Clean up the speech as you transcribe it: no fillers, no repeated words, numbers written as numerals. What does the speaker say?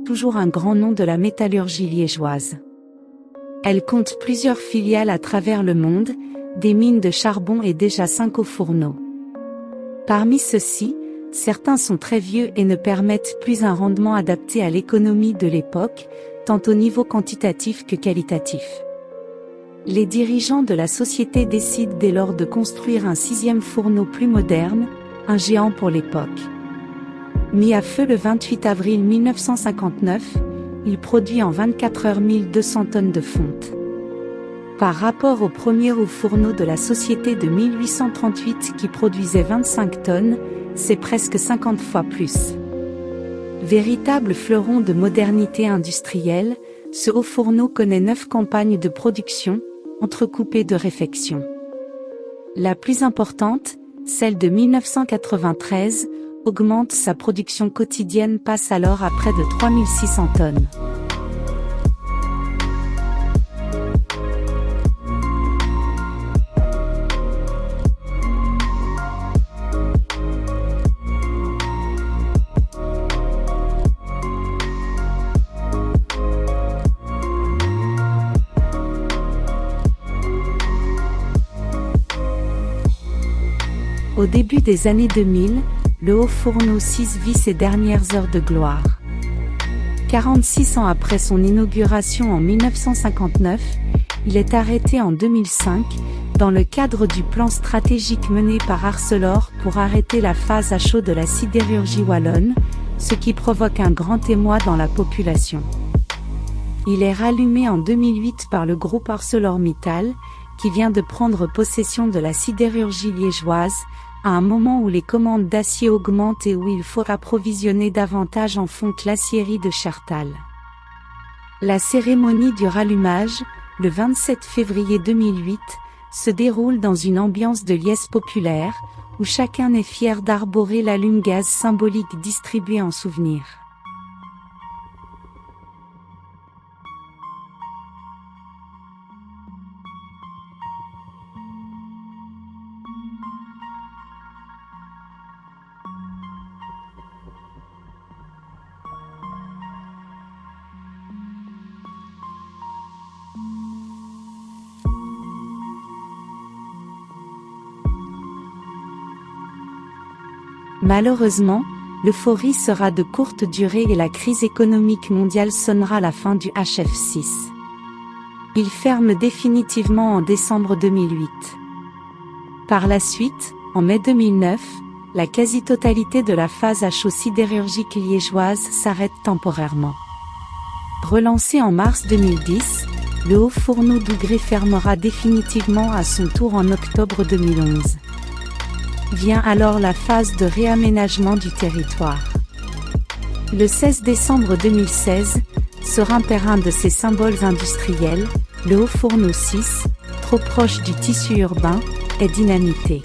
toujours un grand nom de la métallurgie liégeoise. Elle compte plusieurs filiales à travers le monde, des mines de charbon et déjà 5 hauts-fourneaux. Parmi ceux-ci, certains sont très vieux et ne permettent plus un rendement adapté à l'économie de l'époque, tant au niveau quantitatif que qualitatif. Les dirigeants de la société décident dès lors de construire un 6e fourneau plus moderne, un géant pour l'époque. Mis à feu le 28 avril 1959, il produit en 24 heures 1200 tonnes de fonte. Par rapport au premier haut-fourneau de la société de 1838 qui produisait 25 tonnes, c'est presque 50 fois plus. Véritable fleuron de modernité industrielle, ce haut-fourneau connaît 9 campagnes de production, entrecoupées de réfections. La plus importante, celle de 1993, augmente sa production quotidienne, passe alors à près de 3600 tonnes. Au début des années 2000, le haut-fourneau 6 vit ses dernières heures de gloire. 46 ans après son inauguration en 1959, il est arrêté en 2005, dans le cadre du plan stratégique mené par Arcelor pour arrêter la phase à chaud de la sidérurgie wallonne, ce qui provoque un grand émoi dans la population. Il est rallumé en 2008 par le groupe ArcelorMittal, qui vient de prendre possession de la sidérurgie liégeoise, à un moment où les commandes d'acier augmentent et où il faut approvisionner davantage en fonte l'acierie de Chertal. La cérémonie du rallumage, le 27 février 2008, se déroule dans une ambiance de liesse populaire, où chacun est fier d'arborer l'allume-gaz symbolique distribué en souvenir. Malheureusement, l'euphorie sera de courte durée et la crise économique mondiale sonnera la fin du HF6. Il ferme définitivement en décembre 2008. Par la suite, en mai 2009, la quasi-totalité de la phase à chaud sidérurgique liégeoise s'arrête temporairement. Relancé en mars 2010, le haut-fourneau Dougray fermera définitivement à son tour en octobre 2011. Vient alors la phase de réaménagement du territoire. Le 16 décembre 2016, sera un de ses symboles industriels, le haut-fourneau 6, trop proche du tissu urbain, est dynamité.